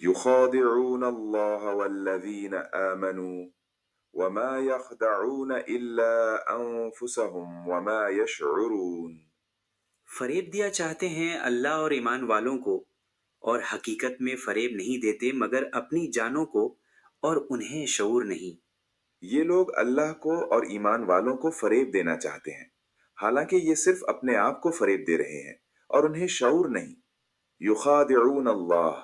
يخادعون الله والذين آمنوا وما يخدعون إلا أنفسهم وما يشعرون۔ فریب دیا چاہتے ہیں اللہ اور ایمان والوں کو، اور حقیقت میں فریب نہیں دیتے مگر اپنی جانوں کو، اور انہیں شعور نہیں۔ یہ لوگ اللہ کو اور ایمان والوں کو فریب دینا چاہتے ہیں، حالانکہ یہ صرف اپنے آپ کو فریب دے رہے ہیں اور انہیں شعور نہیں۔ یخادعون اللہ،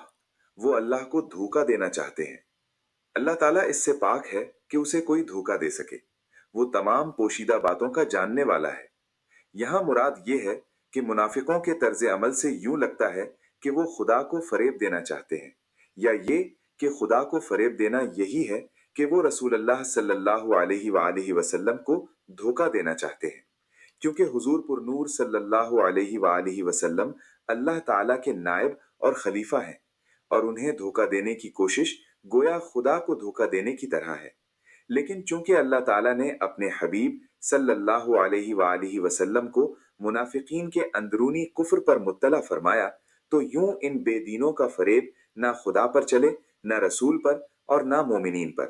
وہ اللہ کو دھوکا دینا چاہتے ہیں۔ اللہ تعالیٰ اس سے پاک ہے کہ اسے کوئی دھوکا دے سکے، وہ تمام پوشیدہ باتوں کا جاننے والا ہے۔ یہاں مراد یہ ہے کہ منافقوں کے طرز عمل سے یوں لگتا ہے کہ وہ خدا کو فریب دینا چاہتے ہیں، یا یہ کہ خدا کو فریب دینا یہی ہے کہ وہ رسول اللہ صلی اللہ علیہ وآلہ وسلم کو دھوکا دینا چاہتے ہیں، کیونکہ حضور پر نور صلی اللہ علیہ وآلہ وسلم اللہ تعالیٰ کے نائب اور خلیفہ ہیں، اور انہیں دھوکا دینے کی کوشش گویا خدا کو دھوکا دینے کی طرح ہے۔ لیکن چونکہ اللہ تعالیٰ نے اپنے حبیب صلی اللہ علیہ وآلہ وسلم کو منافقین کے اندرونی کفر پر مطلع فرمایا، تو یوں ان بے دینوں کا فریب نہ خدا پر چلے، نہ رسول پر، اور نہ مومنین پر،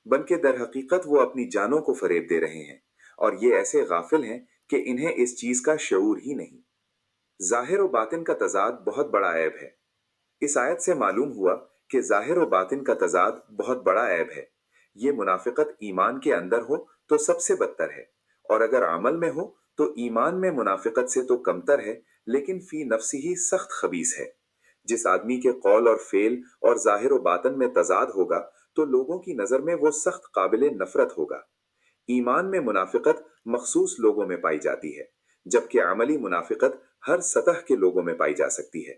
بلکہ در حقیقت وہ اپنی جانوں کو فریب دے رہے ہیں، اور یہ ایسے غافل ہیں کہ انہیں اس چیز کا شعور ہی نہیں۔ ظاہر و باطن کا تضاد بہت بڑا عیب ہے۔ اس آیت سے معلوم ہوا کہ ظاہر و باطن کا تضاد بہت بڑا عیب ہے۔ یہ منافقت ایمان کے اندر ہو تو سب سے بدتر ہے، اور اگر عمل میں ہو تو ایمان میں منافقت سے تو کمتر ہے، لیکن فی نفسی ہی سخت خبیث ہے۔ جس آدمی کے قول اور فعل اور ظاہر و باطن میں تضاد ہوگا تو لوگوں کی نظر میں وہ سخت قابل نفرت ہوگا۔ ایمان میں منافقت مخصوص لوگوں میں پائی جاتی ہے، جبکہ عملی منافقت ہر سطح کے لوگوں میں پائی جا سکتی ہے۔